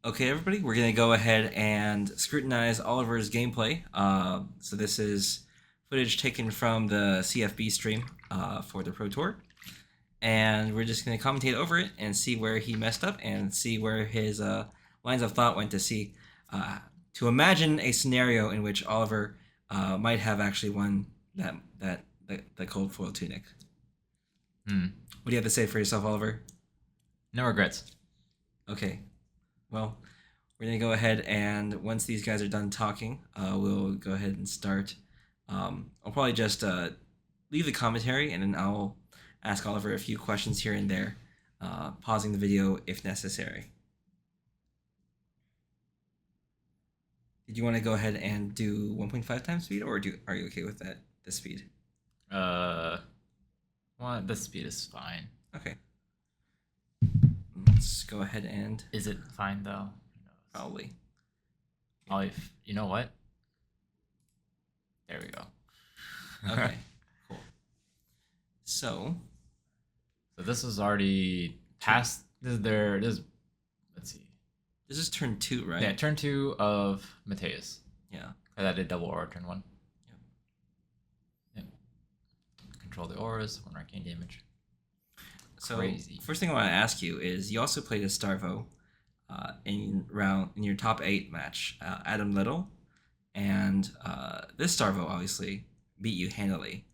Okay, everybody, we're going to go ahead and scrutinize Oliver's gameplay. So this is footage taken from the CFB stream for the Pro Tour. And we're just going to commentate over it and see where he messed up and see where his lines of thought went to imagine a scenario in which Oliver might have actually won the cold foil tunic. What do you have to say for yourself, Oliver? No regrets. Okay. Well, we're going to go ahead and once these guys are done talking, we'll go ahead and start. I'll probably just leave the commentary and then I'll ask Oliver a few questions here and there, pausing the video if necessary. Did you want to go ahead and do 1.5 times speed, or are you okay with that, the speed? Well, the speed is fine. Okay. Let's go ahead and... Is it fine, though? Probably. Oh, you know what? There we go. Okay, cool. So this is already past. Let's see. This is turn 2, right? Yeah, turn 2 of Mateus. Yeah. I did double aura turn 1. Yep. Control the auras, 1 arcane damage. So Crazy. First thing I want to ask you is you also played a Starvo in your top 8 match, Adam Little, and this Starvo obviously beat you handily.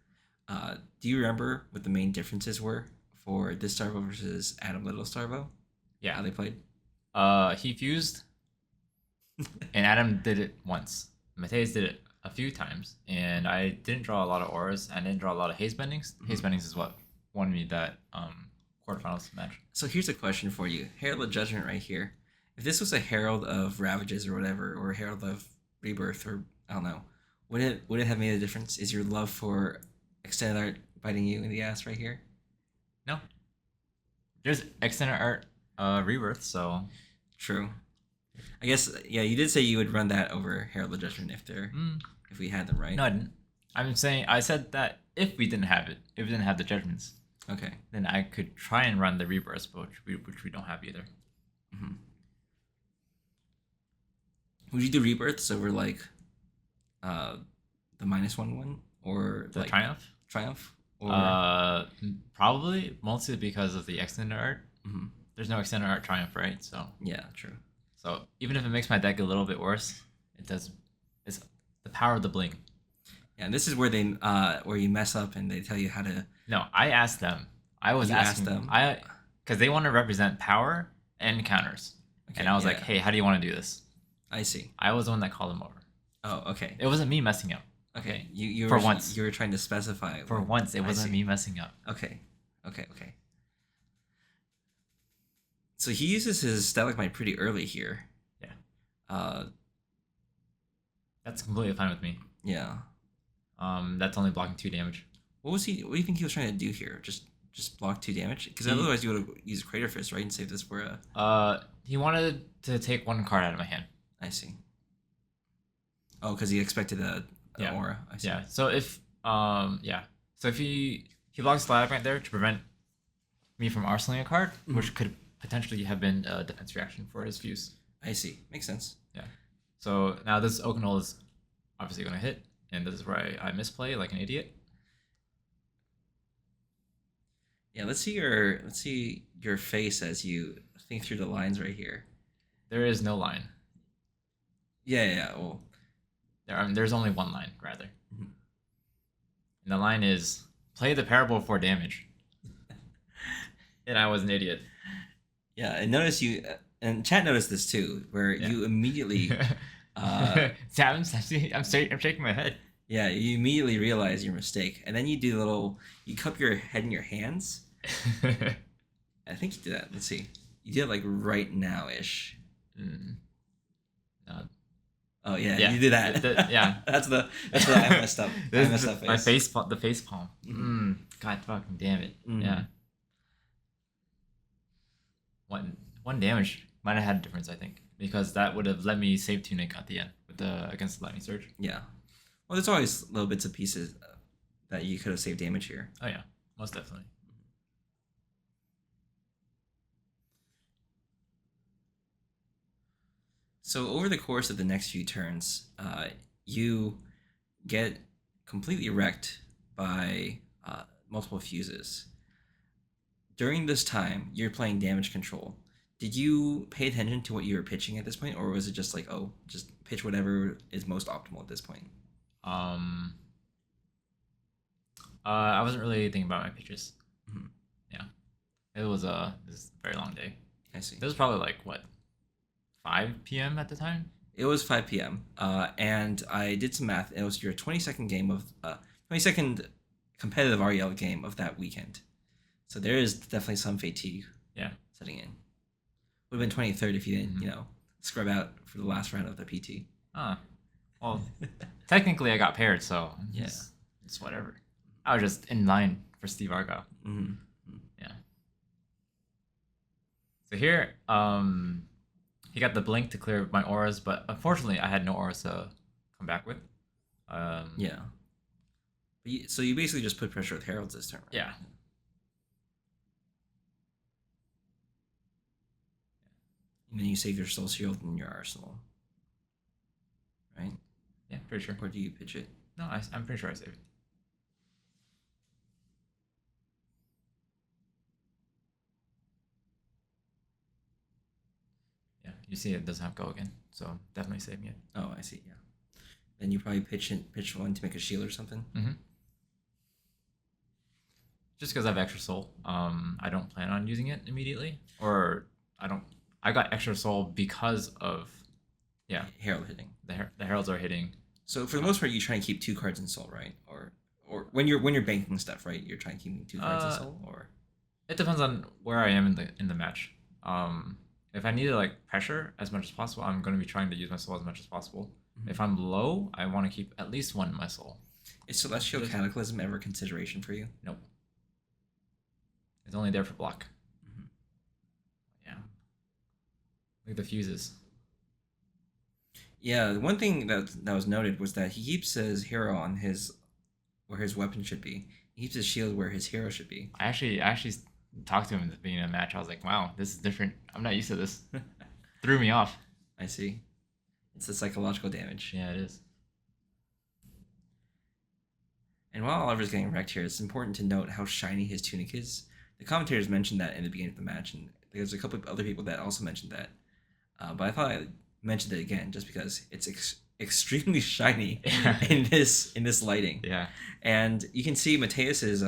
Do you remember what the main differences were for this Starvo versus Adam Little Starvo? Yeah. How they played? He fused, and Adam did it once. Mateus did it a few times, and I didn't draw a lot of auras. I didn't draw a lot of haze bendings. Haze bendings is what won me that quarterfinals match. So here's a question for you. Herald of Judgment right here. If this was a Herald of Ravages or whatever, or a Herald of Rebirth, or I don't know, would it have made a difference? Is your love for extended art biting you in the ass right here? No. There's extended art rebirth, so true. I guess you did say you would run that over Herald of Judgment if we had them, right? No, I didn't. I said that if we didn't have it, if we didn't have the judgments, okay, then I could try and run the rebirths, but which we don't have either. Mm-hmm. Would you do rebirths over like the -1 or the like triumph? Or probably mostly because of the extended art. Mm-hmm. There's no extended art triumph, right? So yeah, true. So even if it makes my deck a little bit worse, it does. It's the power of the bling. Yeah, and this is where where you mess up and they tell you how to. No, I asked them. I was asking them. Because they want to represent power and counters, and I was like, "Hey, how do you want to do this?" I see. I was the one that called them over. Oh, okay. It wasn't me messing up. Okay, you for once you were trying to specify. For once, it wasn't me messing up. Okay. So he uses his Stalagmite pretty early here. Yeah. That's completely fine with me. Yeah. That's only blocking 2 damage. What do you think he was trying to do here? Just block 2 damage? Because otherwise you would have used Crater Fist, right, and save this for a. He wanted to take 1 card out of my hand. I see. Oh, because he expected a aura. I see. Yeah. So if So if he blocks Stalagmite there to prevent me from arsenaling a card, which could potentially have been a defense reaction for his fuse. I see. Makes sense. Yeah. So now this OK&Y is obviously going to hit, and this is where I misplay like an idiot. Yeah, let's see your face as you think through the lines right here. There is no line. Yeah. Well, there's only one line rather, and the line is play the parable for damage. And I was an idiot. Yeah, and notice and chat noticed this too, where you immediately. I'm shaking my head. Yeah, you immediately realize your mistake, and then you cup your head in your hands. I think you did that. Let's see. You did it like right now ish. No. Oh yeah, you did that. that's what I messed up. I messed up. My the face palm. God fucking damn it. Yeah. One damage might have had a difference, I think, because that would have let me save Tunic at the end against the Lightning Surge. Yeah. Well, there's always little bits and pieces that you could have saved damage here. Oh yeah, most definitely. So over the course of the next few turns, you get completely wrecked by multiple fuses. During this time, you're playing damage control. Did you pay attention to what you were pitching at this point, or was it just like, oh, just pitch whatever is most optimal at this point? Um, I wasn't really thinking about my pitches. Mhm. Yeah, it was this very long day. I see. This was probably like what 5 p.m. at the time. It was 5 p.m. And I did some math. It was your 22nd game of 22nd competitive REL game of that weekend. So there is definitely some fatigue Yeah. setting in. Would have been 23rd if you didn't, Mhm. scrub out for the last round of the PT. Ah, well, technically I got paired, so Yeah. it's whatever. I was just in line for Steve Argo. Mm-hmm. Yeah. So here, he got the blink to clear my auras, but unfortunately I had no auras to come back with. Yeah. So you basically just put pressure with Heralds this turn, right? Yeah. And then you save your Soul Shield in your arsenal. Right? Yeah, pretty sure. Or do you pitch it? No, I'm pretty sure I saved it. Yeah, you see it doesn't have go again, so definitely saving it. Oh, I see, yeah. Then you probably pitch one to make a shield or something. Mm-hmm. Just because I have extra soul, I don't plan on using it immediately, or I don't. I got extra soul because of, yeah, Herald hitting. the heralds are hitting. So for the most part, you try and keep 2 cards in soul, right? Or when you're banking stuff, right? You're trying to keep 2 cards in soul, or It depends on where I am in the match. If I need to like pressure as much as possible, I'm going to be trying to use my soul as much as possible. Mhm. If I'm low, I want to keep at least 1 in my soul. is Celestial Cataclysm ever a consideration for you? Nope. It's only there for block. Mhm. Yeah. Look at the fuses. Yeah, the one thing that was noted was that he keeps his hero on where his weapon should be. He keeps his shield where his hero should be. I actually talked to him at the beginning of the match. I was like, wow, this is different. I'm not used to this. Threw me off. I see. It's the psychological damage. Yeah, it is. And while Oliver's getting wrecked here, it's important to note how shiny his tunic is. The commentators mentioned that in the beginning of the match, and there's a couple of other people that also mentioned that. But I thought I mentioned it again just because it's extremely shiny in this lighting. Yeah. And you can see Mateus's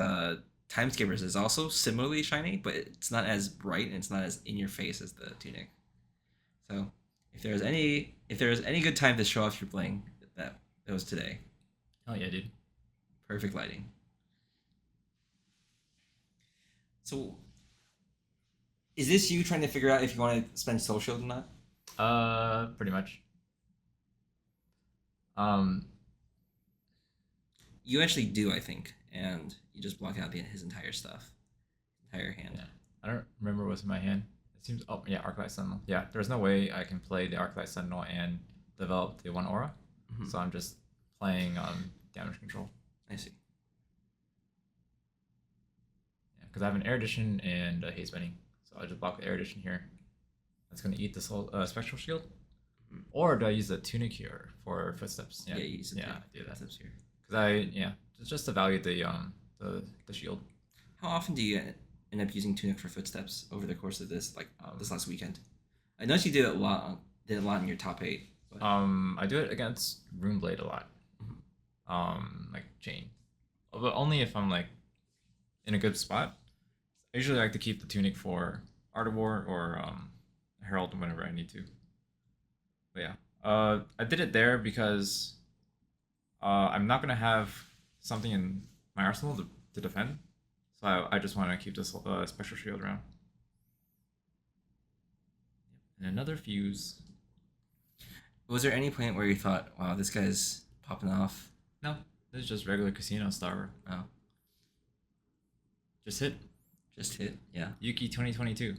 Timescapers is also similarly shiny, but it's not as bright and it's not as in your face as the tunic. So if there's any good time to show off your bling, that it was today. Oh yeah, dude. Perfect lighting. So is this you trying to figure out if you want to spend Soul Shield or not? Pretty much. You actually do, I think, and you just block out his entire stuff, entire hand. Yeah. I don't remember what's in my hand. It seems. Oh yeah, Arclight Sentinel. Yeah, there's no way I can play the Arclight Sentinel and develop the 1 aura. Mhm. So I'm just playing damage control. I see. Yeah, because I have an Air Edition and a Haze Bending. So I just block the Air Edition here. That's gonna eat the soul, Spectral Shield. Mhm. Or do I use the Tunic here for Footsteps? Yeah, you use it. Yeah, do that. Footsteps here. Because just to value the shield. How often do you end up using Tunic for Footsteps over the course of this this last weekend? I noticed you did it a lot. Did a lot in your top 8. But... I do it against Runeblade a lot. Like Chain, but only if I'm like in a good spot. I usually like to keep the Tunic for Art of War or Herald whenever I need to. But yeah, I did it there because I'm not gonna have something in my arsenal to defend, so I just want to keep this special shield around. And another fuse. Was there any point where you thought, "Wow, this guy's popping off"? No, this is just regular casino star. Oh, Just hit just hit. Yeah. Yuki 2022.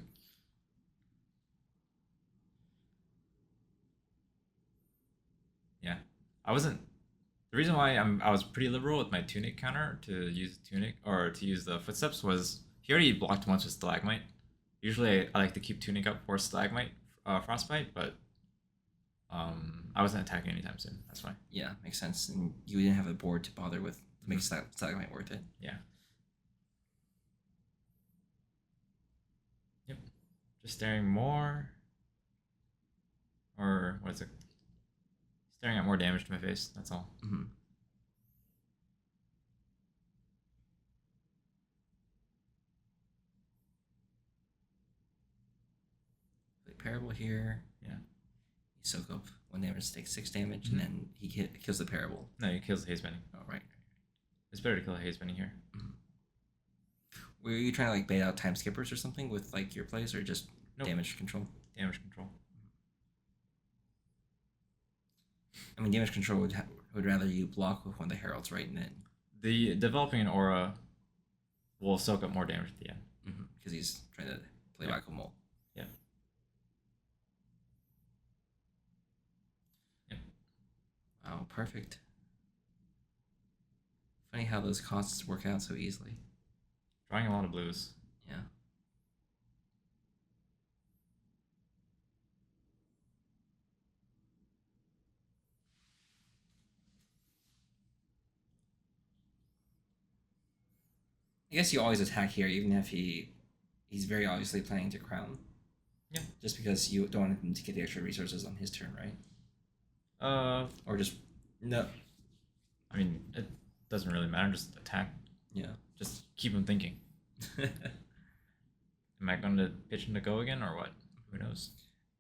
Yeah, I wasn't. The reason why I was pretty liberal with my Tunic counter to use Tunic or to use the Footsteps was he already blocked once with Stalagmite. Usually I like to keep Tunic up for Stalagmite, Frostbite, but I wasn't attacking anytime soon. That's why. Yeah, makes sense. And you didn't have a board to bother with to make Stalagmite worth it. Yeah. Yep. Just staring more. Or what is it? Staring at more damage to my face. That's all. Mm-hmm. Play Parable here. Yeah. You soak up 1 damage, takes 6 damage, and then he kills the Parable. No, he kills the haze bending. Oh, right. It's better to kill a haze bending here. Mm-hmm. Were you trying to like bait out time skippers or something with like your plays, or just damage control? Damage control. I mean, damage control would rather you block with one of the heralds, right? And then the developing an aura will soak up more damage at the end because he's trying to play back a mole. Yeah. Yep. Wow, perfect. Funny how those costs work out so easily. Drawing a lot of blues. Yeah. I guess you always attack here, even if he's very obviously planning to crown. Yeah. Just because you don't want him to get the extra resources on his turn, right? Or just no. I mean, it doesn't really matter. Just attack. Yeah. Just keep him thinking. Am I going to pitch him to go again or what? Who knows?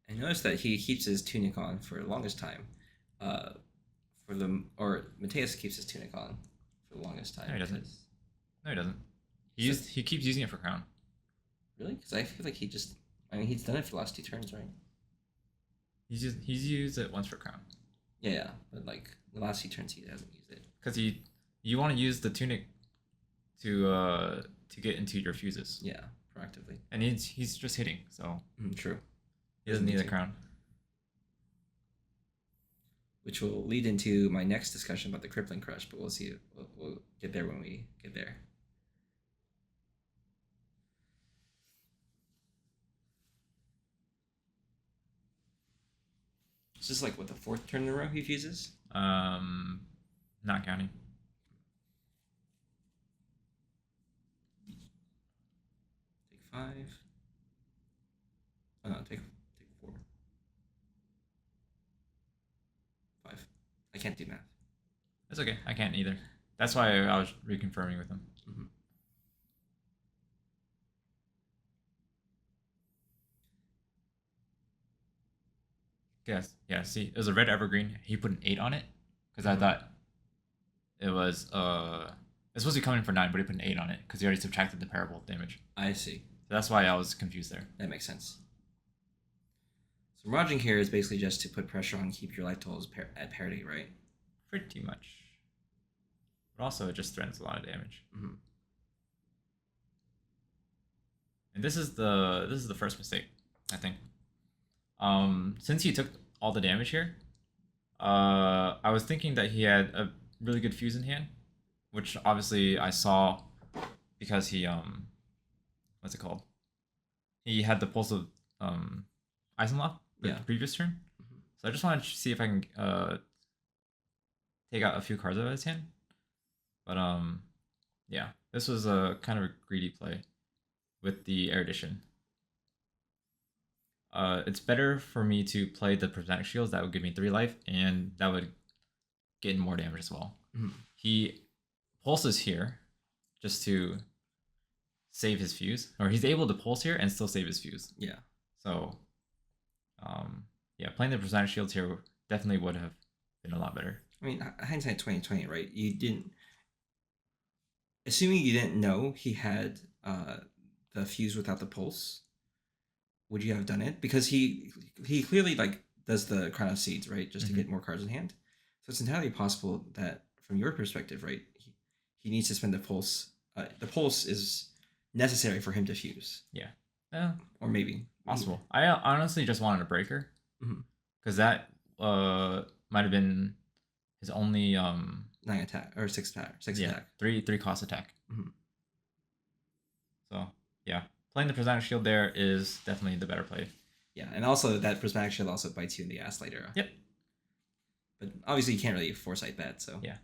I noticed that he keeps his tunic on for the longest time. Mateus keeps his tunic on for the longest time. No, he doesn't. No, he doesn't. He keeps using it for crown. Really? Because I feel like he's done it for the last 2 turns, right? He's used it once for crown. Yeah, but like the last 2 turns he hasn't used it. Because you want to use the tunic to get into your fuses. Yeah, proactively. And he's just hitting, so true. He doesn't need the crown. Which will lead into my next discussion about the Crippling Crush, but we'll see. We'll get there when we get there. Is this like what, the 4th turn in a row he fuses? Not counting. Take 5. Oh no, take 4. 5. I can't do math. That's okay. I can't either. That's why I was reconfirming with him. Yes. Yeah. See, it was a red evergreen. He put an 8 on it because I thought it was it's supposed to be coming for 9, but he put an 8 on it because he already subtracted the parable damage. I see. So that's why I was confused there. That makes sense. So merging here is basically just to put pressure on, keep your life totals at parity, right? Pretty much. But also, it just threatens a lot of damage. And this is the first mistake, I think. Since he took all the damage here, I was thinking that he had a really good fuse in hand, which obviously I saw because he what's it called? He had the pulse of Eisenloch the previous turn. So I just wanted to see if I can take out a few cards out of his hand. But yeah, this was a kind of a greedy play with the erudition. It's better for me to play the prismatic shields. That would give me 3 life, and that would get more damage as well. He pulses here just to save his fuse, or he's able to pulse here and still save his fuse. Yeah. So, yeah, playing the prismatic shields here definitely would have been a lot better. I mean, hindsight 2020, right? You didn't, assuming you didn't know he had the fuse without the pulse. Would you have done it? Because he clearly like does the Crown of Seeds, right, just to get more cards in hand. So it's entirely possible that from your perspective, right, he needs to spend the pulse. The pulse is necessary for him to fuse. Yeah. Or maybe possible. I honestly just wanted a breaker because that might have been his only 9 attack or 6 attack. 6 attack. 3 cost attack. So yeah. Playing the Prismatic Shield there is definitely the better play. Yeah, and also that prismatic shield also bites you in the ass later. Yep. But obviously you can't really foresight that, so. Yeah.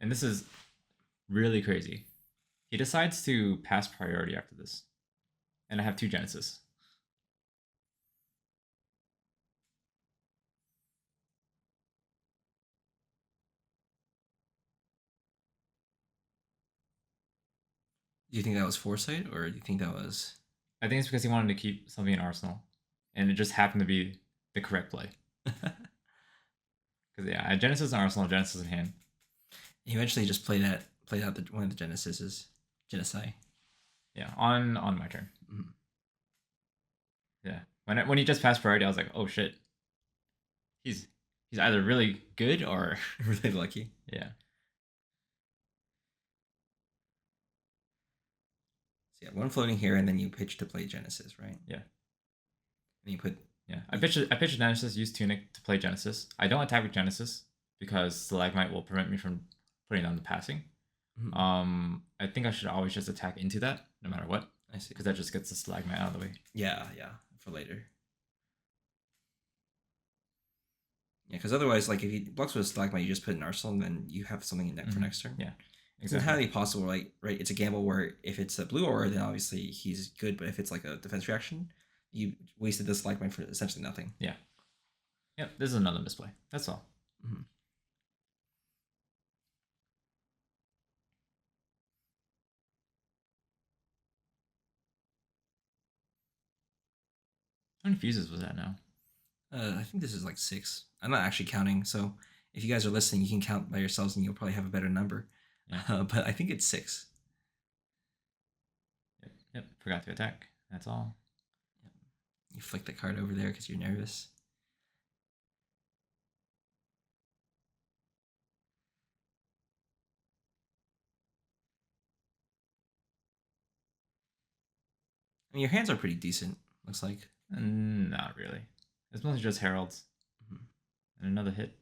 And this is really crazy. He decides to pass priority after this. And I have 2 Genesis. Do you think that was foresight, or do you think that was? I think it's because he wanted to keep something in Arsenal. And it just happened to be the correct play. Because, yeah, I Genesis in Arsenal, Genesis in hand. He eventually just played out one of the Genesises, Genesi. Yeah, on my turn. Mhm. Yeah. When he just passed priority, I was like, oh shit. He's either really good or Really lucky. yeah. So yeah, one floating here, and then you pitch to play Genesis, right? Yeah. And you put. Yeah. I pitched Genesis, use Tunic to play Genesis. I don't attack with Genesis because Stalagmite will prevent me from putting on the passing. I think I should always just attack into that, no matter what. I see. Because that just gets the Stalagmite out of the way. Yeah, for later. Yeah, because otherwise, like if he blocks with a stalagmite, you just put an arsenal, and then you have something in deck for next turn. Yeah, it's entirely possible, right? Right, it's a gamble where if it's a blue aura, then obviously he's good, but if it's like a defense reaction, you wasted the stalagmite for essentially nothing. Yeah. Yep. This is another misplay. That's all. Mm-hmm. How many fuses was that now? I think this is like 6. I'm not actually counting, so if you guys are listening, you can count by yourselves, and you'll probably have a better number. Yeah. But I think it's 6. Yep. Forgot to attack. That's all. Yep. You flick the card over there because you're nervous. I mean, your hands are pretty decent, looks like. Not really. It's mostly just heralds. Mm-hmm. And another hit.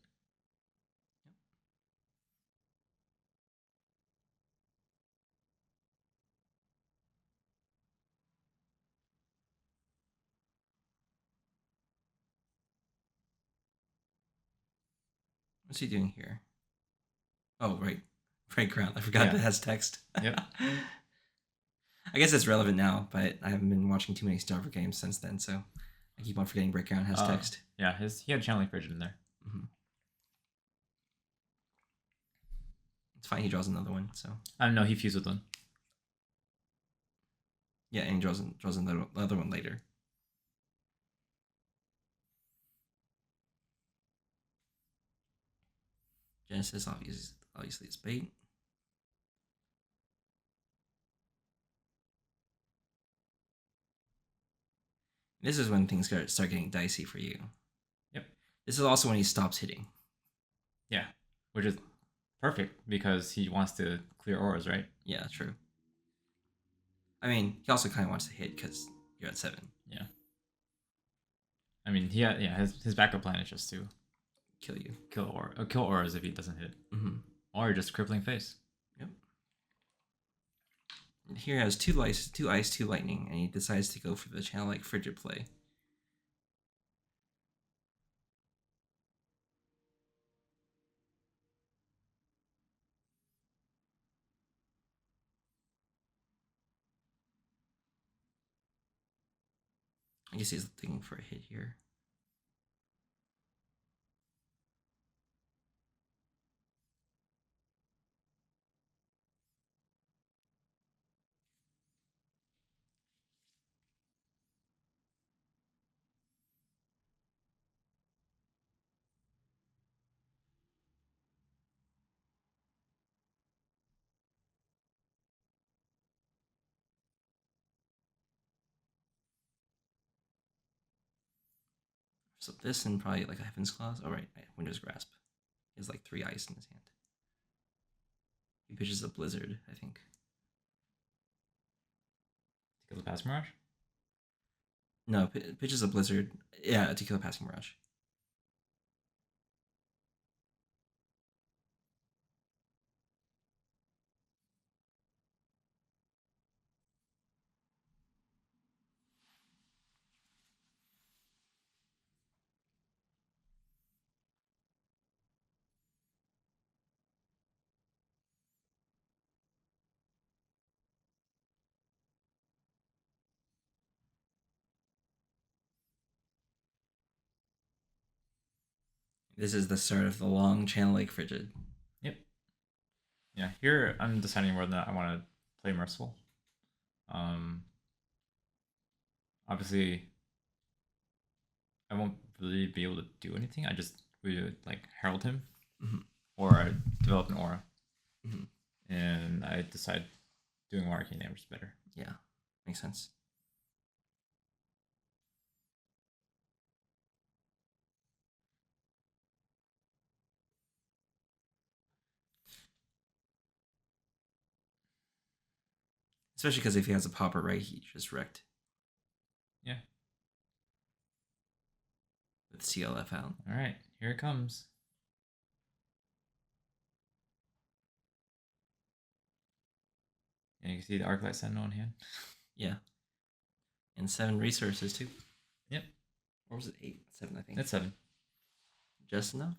What's he doing here? Oh, right. Right ground. I forgot Yeah. that has text. Yep. I guess it's relevant now, but I haven't been watching too many Starver games since then, so I keep on forgetting Breakground has text. Yeah, he had channeling frigid in there. Mm-hmm. It's fine. He draws another one, so. I don't know. He fused with one. Yeah, and he draws another one later. Genesis obviously is bait. This is when things start getting dicey for you. Yep. This is also when he stops hitting. Yeah, which is perfect because he wants to clear auras, right? Yeah, true. I mean, he also kind of wants to hit because you're at 7. Yeah. I mean, his backup plan is just to Kill you. Kill auras if he doesn't hit. Mm-hmm. Or just crippling face. Yep. Here he has 2 ice, 2 lightning, and he decides to go for the channel like frigid play. I guess he's thinking for a hit here. So this and probably like a Heaven's Claws. Oh, right. Winter's Grasp. He has like 3 ice in his hand. He pitches a Blizzard, I think. To kill the Pass Mirage? No, pitches a Blizzard. Yeah, to kill a Passing Mirage. This is the start of the long Channel Lake Frigid. Yep. Yeah. Here I'm deciding whether or not I want to play Merciful. Um, Obviously, I won't really be able to do anything. I just would like herald him Mhm. or I develop an aura, Mhm. and I decide doing more arcane damage is better. Yeah, makes sense. Especially because if he has a popper, right, he just wrecked Yeah. with CLF out. All right. Here it comes. And you can see the Arclight Sentinel in hand. Yeah. And 7 resources too. Yep. Or was it 8? 7, I think. That's 7. Just enough.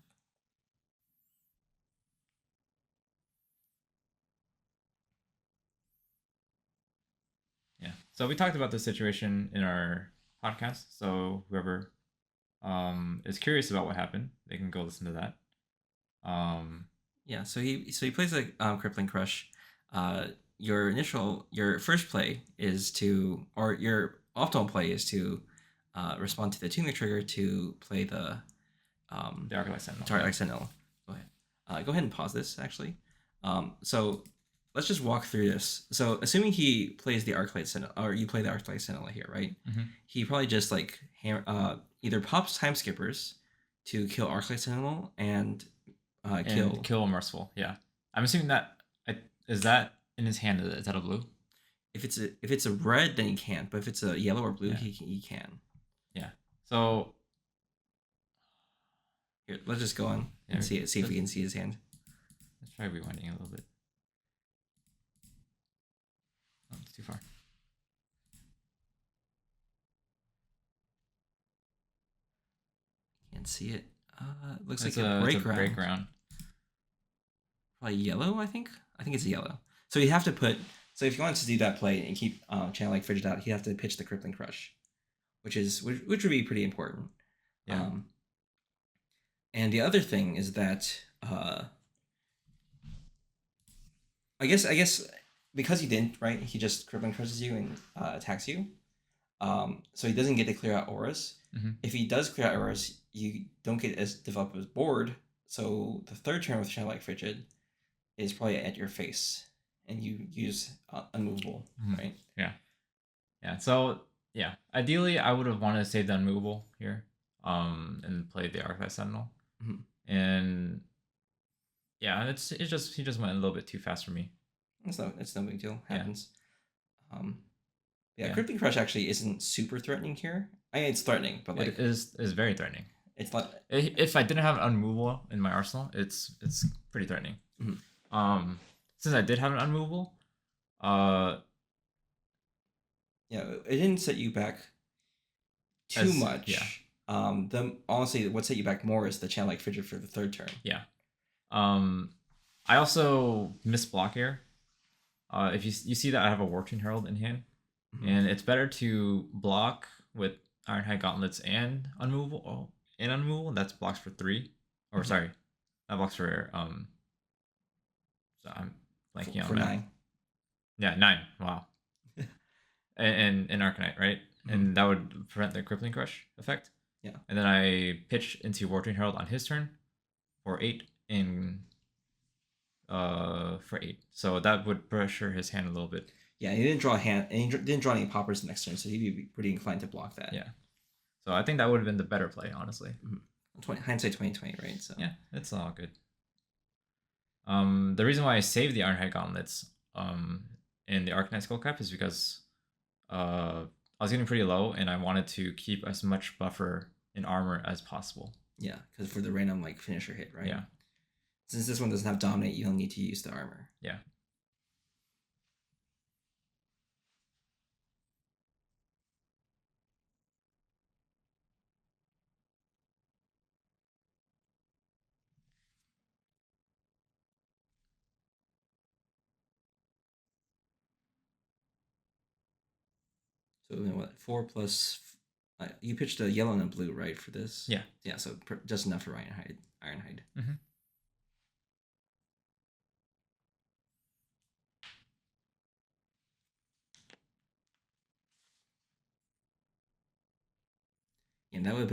Yeah. So we talked about this situation in our podcast. So whoever is curious about what happened, they can go listen to that. Yeah, so he plays like Crippling Crush. Your first play is to, or your optimal play is to respond to the tuning trigger to play the Arclight Sentinel. Target Sentinel. Go ahead and pause this actually. So let's just walk through this. So assuming he plays the Arclight Sentinel, or you play the Arclight Sentinel here, right? Mm-hmm. He probably just like either pops time skippers to kill Arclight Sentinel and kill Merciful. Yeah, I'm assuming that is that in his hand. Is that a blue? If it's a red, then he can't. But if it's a yellow or blue, Yeah. he can. Yeah. So here, let's just go on and see if we can see his hand. Let's try rewinding a little bit. Oh, it's too far. Can't see it. Looks like a break round. Break round. Probably yellow, I think. I think it's a yellow. So you have to put. So if you wanted to do that play and keep Channel Lake Frigid out, you have to pitch the Crippling Crush, which would be pretty important. Yeah. And the other thing is that I guess because he didn't, right? He just Crippling Crushes you and attacks you. So he doesn't get to clear out auras. Mm-hmm. If he does clear out auras, you don't get as develop as board. So the third turn with Channel Lake Frigid is probably at your face, and you use unmovable, right? Yeah. Yeah. So yeah, ideally I would have wanted to save the unmovable here, and play the Arclight Sentinel, and yeah, it's just he just went a little bit too fast for me. It's no big deal. Happens. Yeah. Crippling Crush actually isn't super threatening here. I mean, it's threatening, but like it is very threatening. It's like if I didn't have an unmovable in my arsenal, it's pretty threatening. Mm-hmm. Since I did have an unmovable, yeah, it didn't set you back too much. Yeah. Honestly, what set you back more is the Channel Lake Frigid for the third turn. Yeah. I also missed block here. If you see that I have a Wartune Herald in hand, and it's better to block with Ironhide Gauntlets and unmovable. Oh, and unmovable. That's blocks for 3, or sorry, that blocks for So I'm blanking for 9. Yeah, 9. Wow. and Arcanite, right? And that would prevent the Crippling Crush effect. Yeah. And then I pitch into Wartune Herald on his turn for 8 for 8. So that would pressure his hand a little bit. Yeah, he didn't draw a hand, and he didn't draw any poppers next turn, so he'd be pretty inclined to block that. Yeah. So I think that would have been the better play, honestly. Hindsight 2020, right? So yeah, it's all good. The reason why I saved the Ironhide Gauntlets in the Arcanite Skullcap is because I was getting pretty low, and I wanted to keep as much buffer in armor as possible. Yeah, because for the random like finisher hit, right? Yeah. Since this one doesn't have dominate, you don't need to use the armor. Yeah. So then what? 4 plus You pitched a yellow and a blue, right, for this? Yeah. Yeah, so just enough for Ironhide. Mm-hmm. And that would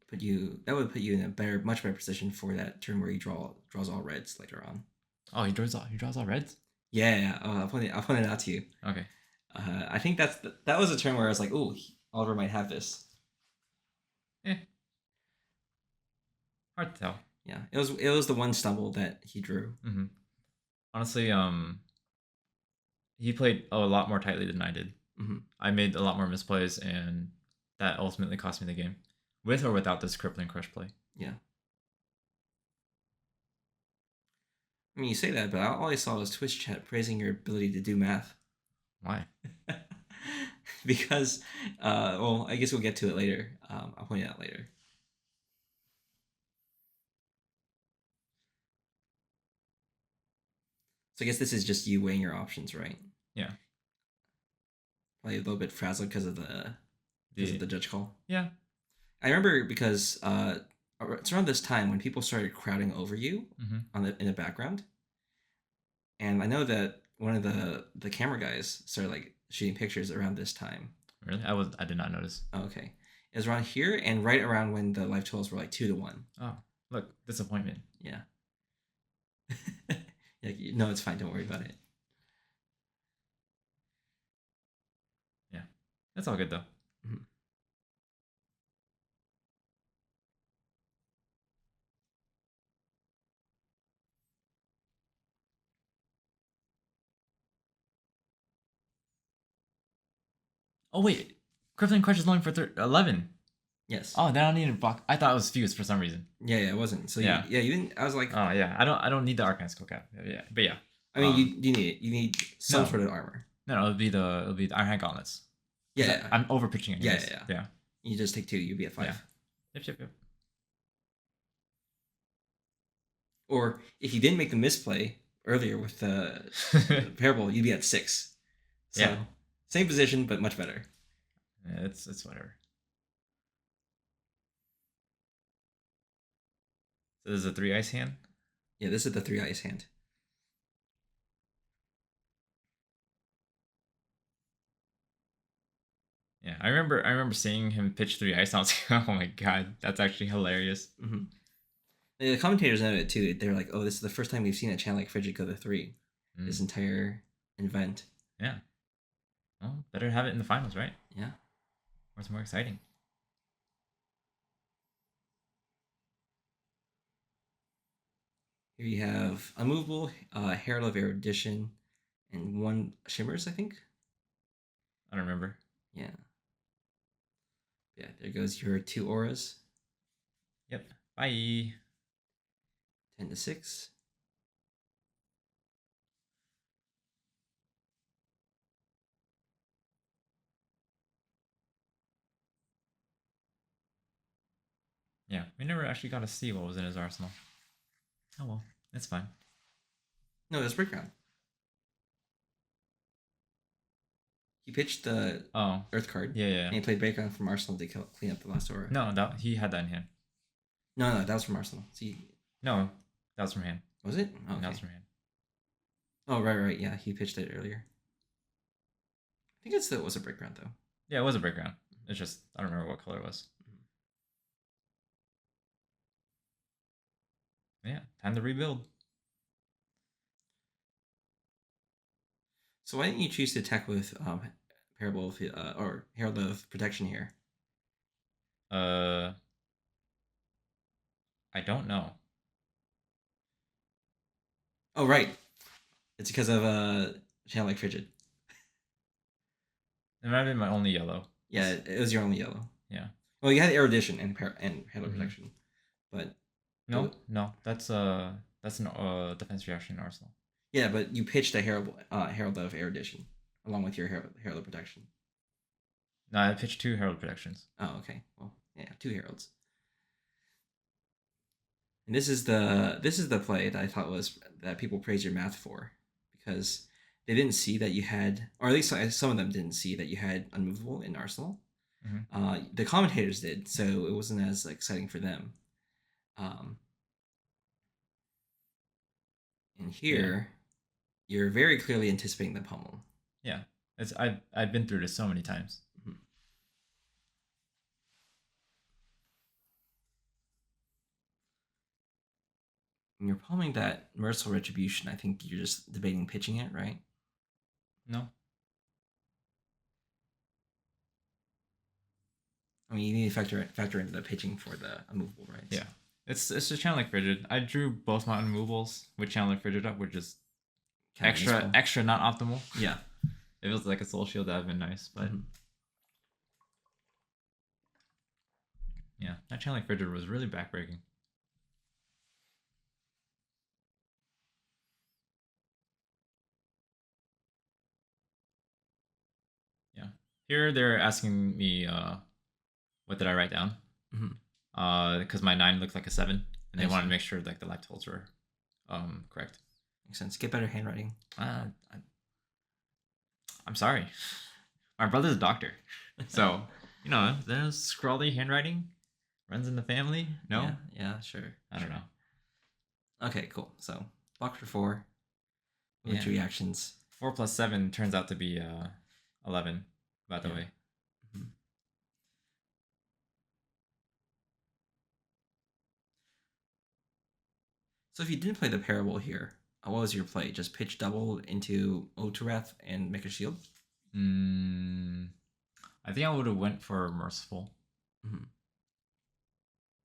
put you in a much better position for that turn where he draws all reds later on. Oh, he draws all reds. Yeah. I'll point it out to you. Okay. I think that was a turn where I was like, oh, Oliver might have this. Eh. Hard to tell. Yeah, it was the one stumble that he drew. Mm-hmm. Honestly, he played a lot more tightly than I did. Mm-hmm. I made a lot more misplays, and that ultimately cost me the game, with or without this crippling crush play. Yeah. I mean, you say that, but all I saw was Twitch chat praising your ability to do math. Why? Because, well, I guess we'll get to it later. I'll point it out later. So I guess this is just you weighing your options, right? Yeah. Probably a little bit frazzled because of the judge call. Yeah. I remember because it's around this time when people started crowding over you in the background, and I know that one of the camera guys started like shooting pictures around this time. Really? I did not notice. Oh, okay, it was around here and right around when the live totals were like 2-1. Oh, look, disappointment. Yeah. Yeah, no, it's fine. Don't worry about it. Yeah, that's all good though. Mm-hmm. Oh wait, crippling crush is only for 11. Yes. Oh, then I don't need to block. I thought it was fused for some reason. Yeah, it wasn't. So Yeah. you didn't. I was like, Oh yeah, I don't need the Arcane Skull Cap. Yeah, but yeah. I mean, you need it. You need some No. sort of armor. No, it'll be the Ironhide Gauntlets. Yeah. I'm over pitching it. Yeah. You just take 2. You'll be at 5. Yeah. Yep. Or if you didn't make the misplay earlier with the parable, you'd be at 6. So, yeah. Same position, but much better. Yeah, it's whatever. So this is a 3 ice hand? Yeah, this is the 3 ice hand. Yeah, I remember seeing him pitch 3 ice, and I was like, oh my god, that's actually hilarious. Mm-hmm. The commentators know it too. They're like, oh, this is the first time we've seen a channel like Frigid go to 3 this entire event. Yeah. Well, better have it in the finals, right? Yeah. Or it's more exciting. Here you have Unmovable, Herald of Erudition, and 1 Shimmers, I think. I don't remember. Yeah. Yeah, there goes your 2 auras. Yep. Bye. 10-6. Yeah, we never actually got to see what was in his arsenal. Oh well, it's fine. No, that's breakground. He pitched the Earth card. Yeah. And he played breakground from Arsenal to clean up the last aura. No, he had that in hand. No, that was from Arsenal. See. No, that was from hand. Was it? Oh, okay. That was from hand. Oh, right. Yeah, he pitched it earlier. I think it was a breakground though. Yeah, it was a breakground. It's just I don't remember what color it was. Yeah, time to rebuild. So why didn't you choose to attack with Parable of, or Herald of Protection here? I don't know. Oh, right. It's because of Channel like Frigid. It might have been my only yellow. Yeah, it was your only yellow. Yeah. Well, you had Erudition and Herald of Protection, but no, that's an defense reaction in Arsenal. Yeah, but you pitched a Herald of Erudition along with your Herald of Protection. No, I pitched 2 Herald Protections. Oh, okay. Well, yeah, 2 Heralds. And this is the play that I thought was that people praise your math for, because they didn't see that you had, or at least some of them didn't see that you had Unmovable in Arsenal. Mhm. The commentators did, so it wasn't as exciting for them. Um, and Yeah. here, you're very clearly anticipating the pummel. Yeah. I've been through this so many times. Mhm. When you're pummeling that merciful retribution, I think you're just debating pitching it, right? No. I mean, you need to factor into the pitching for the unmovable, right? Yeah. It's just channel like frigid. I drew both my unmovables with channel like frigid up, which is Kinda useful. extra not optimal. Yeah. If it was like a soul shield, that would have been nice, but yeah, that channel like frigid was really backbreaking. Yeah. Here they're asking me what did I write down? Because my 9 looked like a 7, and they wanted to make sure like the life totals were correct. Makes sense. Get better handwriting. I'm sorry. My brother's a doctor, so you know there's scrawly handwriting runs in the family. No, Yeah, sure. I don't know. Okay, cool. So block for 4. With Yeah. reactions. 4 plus 7 turns out to be 11. By the way. So if you didn't play the parable here, what was your play? Just pitch double into Oturath and make a shield? I think I would have went for merciful.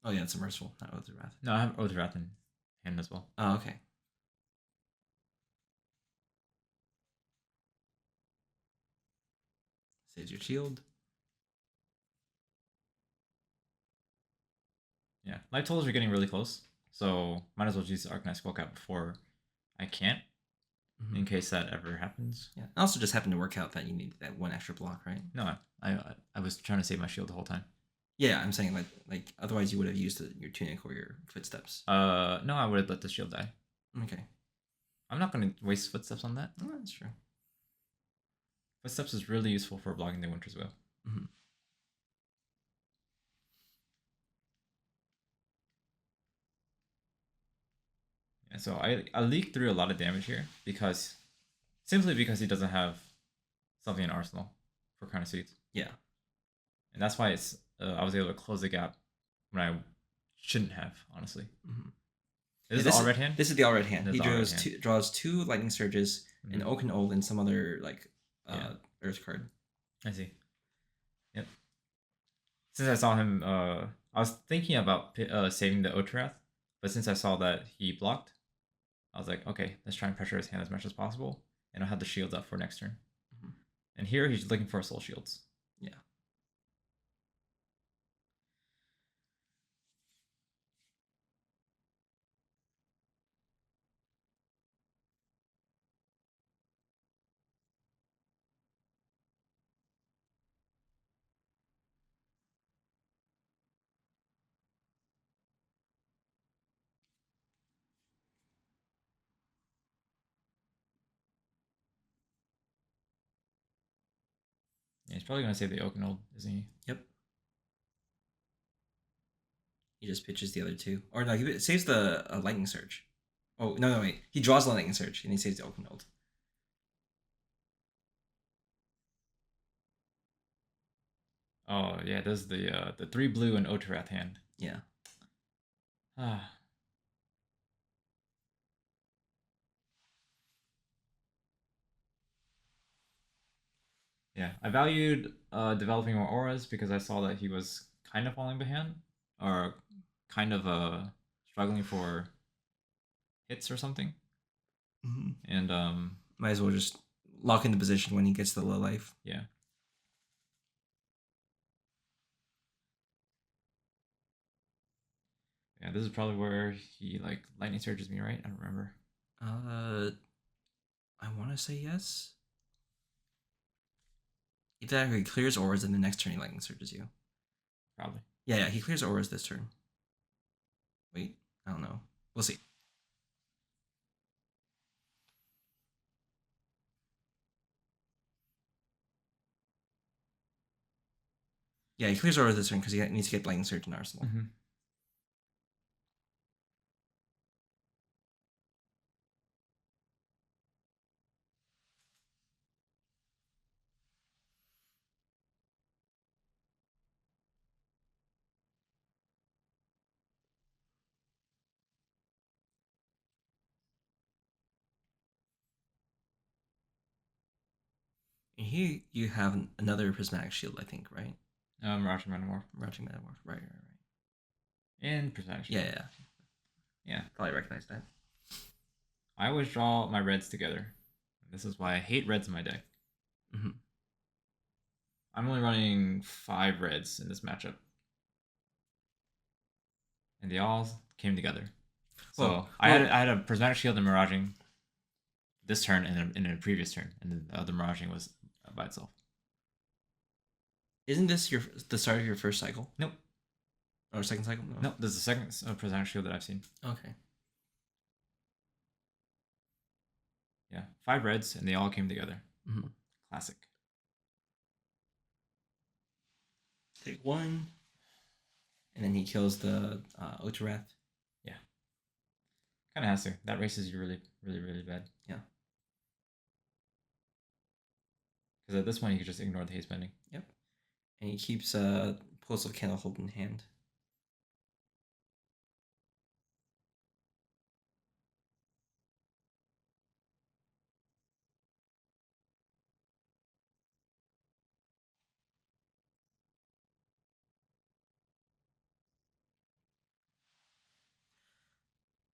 Oh yeah, it's a merciful, not Oturath. No, I have Othrath in hand as well. Oh, okay. Saves your shield. Yeah, life totals are getting really close, so might as well use the Arcanine Skull Cap before I can't, in case that ever happens. Yeah. It also just happened to work out that you need that 1 extra block, right? No, I was trying to save my shield the whole time. Yeah, I'm saying like otherwise you would have used your tunic or your footsteps. No, I would have let the shield die. Okay. I'm not going to waste footsteps on that. Oh, that's true. Footsteps is really useful for blocking the Winter's Wheel. Yeah, so I leaked through a lot of damage here simply because he doesn't have something in Arsenal for kind of seeds. Yeah. And that's why I was able to close the gap when I shouldn't have, honestly. This is the all red hand? This is the all red hand. He draws 2 lightning surges, an OK&Y, and some other earth card. I see. Yep. Since I saw him, I was thinking about saving the Otarath, but since I saw that he blocked, I was like, okay, let's try and pressure his hand as much as possible, and I'll have the shields up for next turn. And here he's looking for soul shields. Yeah. Yeah, he's probably gonna save the OK&Y, isn't he? Yep. He just pitches the other 2. Or no, he saves the lightning surge. Oh, no, wait. He draws the lightning surge and he saves the OK&Y. Oh yeah, this is the 3 blue and Otarath hand. Yeah. Ah. Yeah, I valued developing more auras because I saw that he was kind of falling behind, or kind of struggling for hits or something. And might as well just lock in the position when he gets the low life. Yeah. Yeah, this is probably where he like lightning surges me, right? I don't remember. I want to say yes. Either he clears auras and the next turn he lightning surges you. Probably. Yeah, he clears auras this turn. Wait, I don't know. We'll see. Yeah, he clears over this turn because he needs to get Lightning Surge in Arsenal. Mm-hmm. And here you have another Prismatic Shield, I think, right? Roger Metamorph. Roger Metamorph. Right. And Prismatic Yeah, Shield. yeah. Yeah. Probably recognize that. I always draw my reds together. This is why I hate reds in my deck. Mm-hmm. I'm only running 5 reds in this matchup. And they all came together. So I had a Prismatic Shield and Miraging this turn and in a previous turn, and then the other Miraging was by itself. Isn't this the start of your first cycle? Nope. Or second cycle? No, this is the second Prismatic Shield that I've seen. Okay. Yeah, 5 reds, and they all came together. Mm-hmm. Classic. Take 1. And then he kills the Otarath. Yeah. Kind of has to. That races you really, really, really bad. Yeah. Because at this point, you could just ignore the haste bending. Yep. And he keeps Pulse of Candlehold in hand.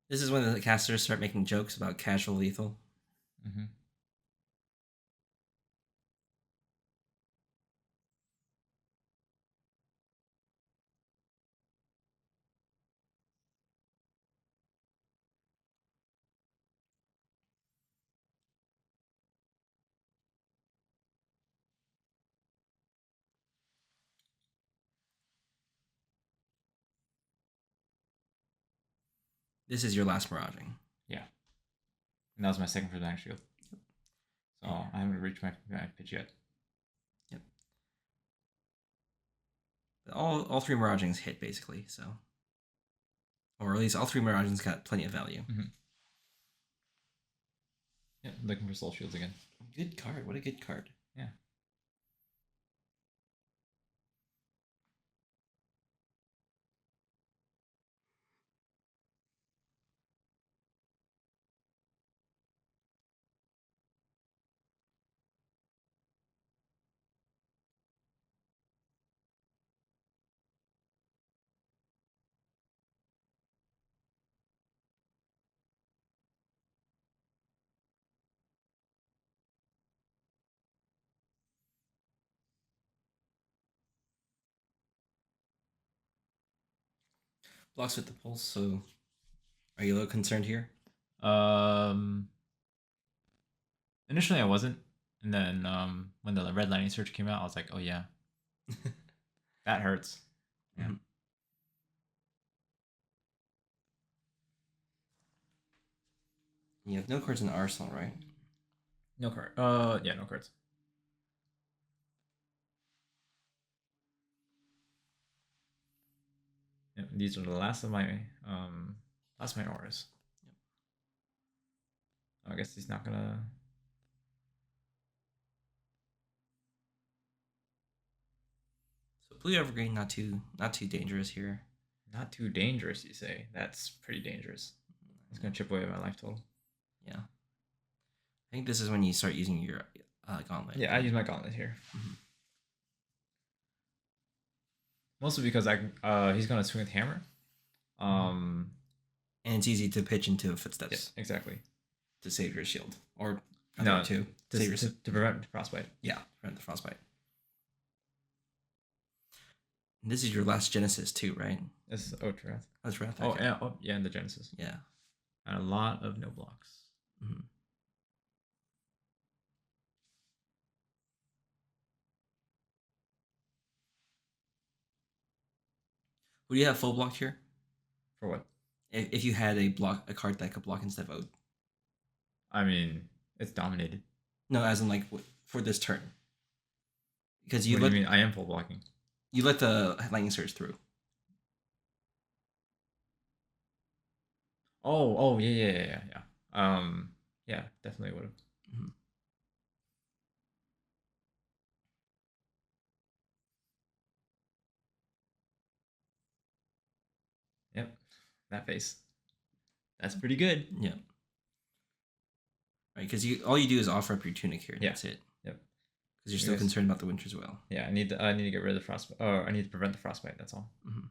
This is when the casters start making jokes about casual lethal. Mm-hmm. This is your last Miraging. Yeah. And that was my second Prismatic Shield. So I haven't reached my pitch yet. Yep. All 3 Miragings hit, basically, so. Or at least all 3 Miragings got plenty of value. Mm-hmm. Yeah, looking for Soul Shields again. Good card. What a good card. Yeah. Blocks with the Pulse, so are you a little concerned here? Initially I wasn't, and then when the Red Lightning Surge came out, I was like, oh yeah, that hurts. Yeah. Mm-hmm. You have no cards in the arsenal, right? No card. Yeah, no cards. Yep, these are the last of my auras. Yep. I guess he's not gonna. So blue evergreen, not too dangerous here. Not too dangerous, you say? That's pretty dangerous. It's gonna chip away at my life total. Yeah. I think this is when you start using your gauntlet. Yeah, I use my gauntlet here. Mm-hmm. Mostly because he's gonna swing with hammer. And it's easy to pitch into footsteps. Yeah, exactly. To save your shield, or no, to prevent frostbite. Yeah, prevent the frostbite. And this is your last Genesis too, right? This is Otarath. That's Wrath. Oh yeah, yeah, and the Genesis. Yeah, and a lot of no blocks. Mm-hmm. Would you have full blocked here? For what? If you had a card that could block instead of Oath. I mean, it's dominated. No, as in like for this turn. Because what do you mean? I am full blocking. You let the lightning surge through. Oh, yeah. Yeah, definitely would have. Mhm. Yep, that face. That's pretty good. Yeah. Right, because all you do is offer up your tunic here, and Yeah. that's it. Yep. Because you're still Yes. concerned about the winter as well. Yeah, I need to get rid of the frostbite. Oh, I need to prevent the frostbite. That's all. Mm-hmm.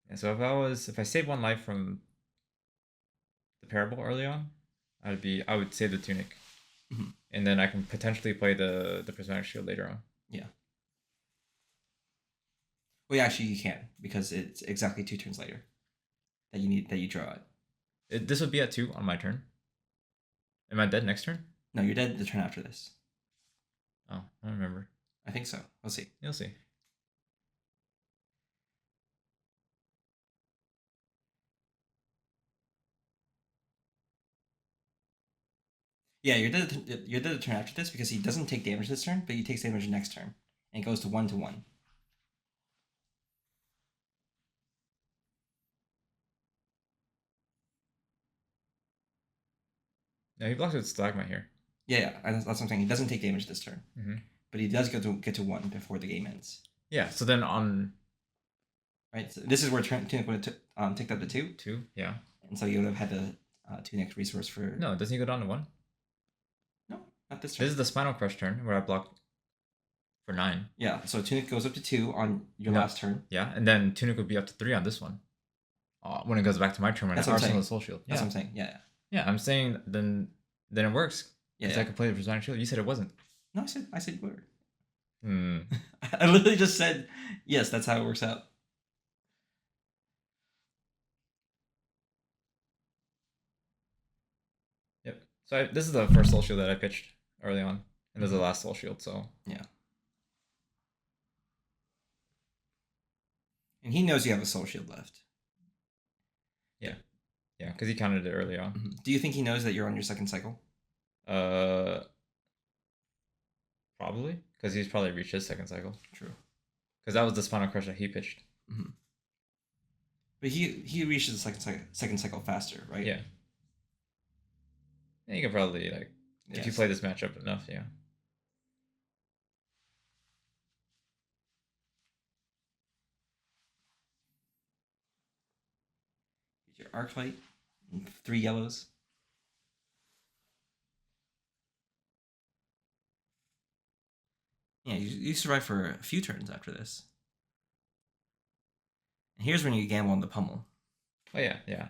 Yeah, so if I save 1 life from the parable early on, I would save the tunic, Mm-hmm. and then I can potentially play the prismatic shield later on. Yeah. Well, yeah, actually, you can because it's exactly 2 turns later that you draw it. This would be at 2 on my turn. Am I dead next turn? No, you're dead the turn after this. Oh, I don't remember. I think so. We'll see. You'll see. Yeah, you're dead the turn after this because he doesn't take damage this turn, but he takes damage next turn, and it goes to 1/1. No, he blocks with stalagmite here. Yeah, that's what I'm saying. He doesn't take damage this turn, but he does get to 1 before the game ends. Yeah. So then on Right. So this is where tunic would have ticked up to 2. 2, yeah. And so you would have had the tunic resource for. No, doesn't he go down to 1? No, not this turn. This is the spinal crush turn where I block for 9. Yeah. So tunic goes up to 2 on your last turn. Yeah, and then tunic would be up to 3 on this one. When it goes back to my turn when I arsenal the soul shield. That's what I'm saying. Yeah. Yeah, I'm saying then it works. Yeah. I could play the prismatic shield. You said it wasn't. No, I said you were. Hmm. I literally just said yes. That's how it works out. Yep. So this is the first soul shield that I pitched early on, and this is the last soul shield. So yeah. And he knows you have a soul shield left. Yeah, because he counted it early on. Mm-hmm. Do you think he knows that you're on your second cycle? Probably, because he's probably reached his second cycle. True. Because that was the spinal crush that he pitched. Mm-hmm. But he reaches the second cycle faster, right? Yeah. Yeah, you can probably if you play this matchup enough, yeah. Your arc light, 3 yellows. Yeah, you survive for a few turns after this. And here's when you gamble on the pummel. Oh yeah.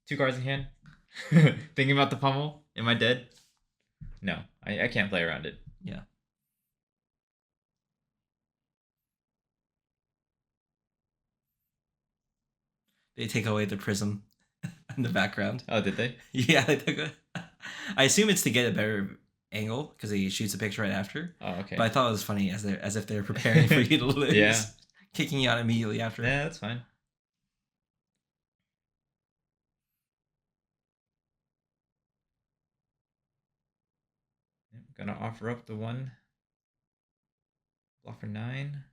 2 cards in hand. Thinking about the pummel. Am I dead? No, I can't play around it. Yeah. They take away the prism in the background. Oh, did they? Yeah, they took it. I assume it's to get a better angle because he shoots a picture right after. Oh, okay. But I thought it was funny as if they're preparing for you to lose. Yeah. Kicking you out immediately after. Yeah, that's fine. Gonna offer up the 1. Block for 9.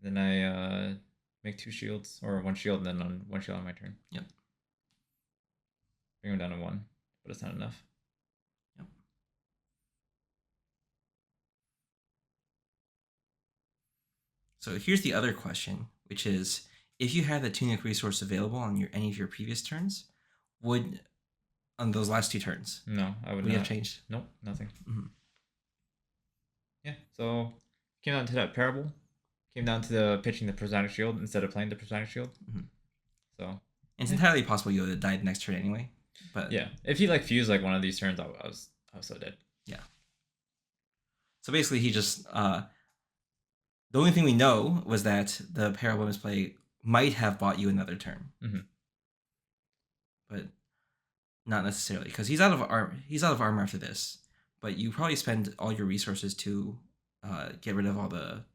Then I make 2 shields, or 1 shield, and then on 1 shield on my turn. Yep. Bring him down to 1, but it's not enough. Yep. So here's the other question, which is, if you had the tunic resource available on any of your previous turns, would on those last 2 turns? No, I would not. not Have changed? Nope, nothing. Mm-hmm. Yeah, so came down to that parable. Came down to the pitching the prismatic shield instead of playing the prismatic shield. Mm-hmm. So it's entirely possible you would have died next turn anyway. But yeah, if he fused one of these turns, I was so dead. Yeah. So basically, he just the only thing we know was that the parable misplay might have bought you another turn, but not necessarily because he's out of armor after this. But you probably spend all your resources to get rid of all the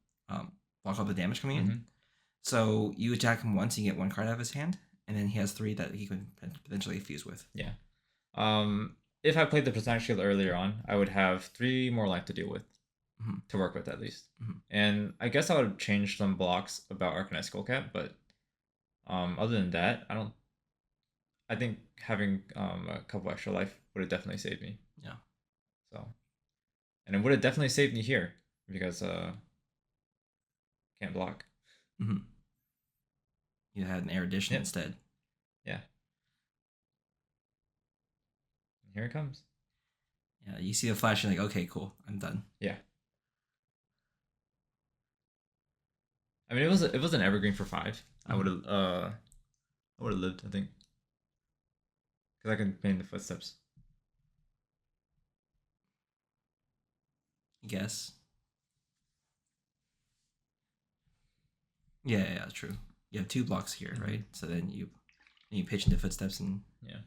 block all the damage coming in. So you attack him once, you get 1 card out of his hand, and then he has 3 that he can potentially fuse with. Yeah. If I played the prismatic shield earlier on, I would have 3 more life to deal with. to work with at least. Mhm. And I guess I would change some blocks about Arcanine Skullcap, but other than that, I think having a couple extra life would have definitely saved me. Yeah. So, and it would have definitely saved me here because can't block. Mm-hmm. You had an erudition Yep. instead. Yeah. And here it comes. Yeah, you see the flash, you're like, okay, cool, I'm done. Yeah. I mean, it was an evergreen for 5. I would have lived, I think, because I can paint the footsteps. I guess. Yeah, true. You have 2 blocks here, right? So then you pitch into footsteps and Yeah.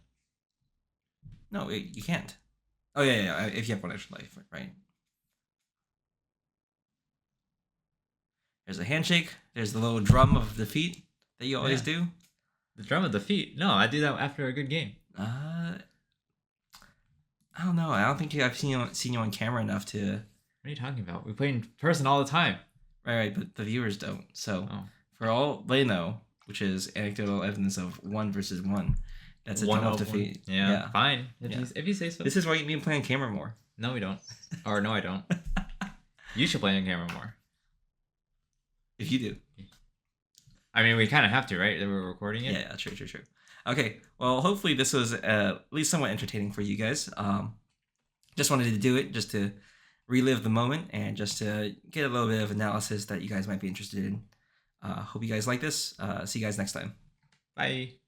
no, you can't. Oh yeah. If you have 1 extra life, right? There's a handshake. There's the little drum of defeat that you always do. The drum of defeat. No, I do that after a good game. I don't know. I don't think I've seen you on camera enough to. What are you talking about? We play in person all the time. Right, but the viewers don't. So Oh. for all they know, which is anecdotal evidence of 1 versus 1, that's a One drum of of one. defeat. Yeah, fine. Yeah. If you say so. This is why you need to play on camera more. No, we don't. Or no, I don't. You should play on camera more. If you do. I mean, we kind of have to, right? That we're recording it. Yeah, true. Okay, well, hopefully this was at least somewhat entertaining for you guys. Just wanted to do it just to relive the moment and just to get a little bit of analysis that you guys might be interested in. Hope you guys like this. See you guys next time. Bye.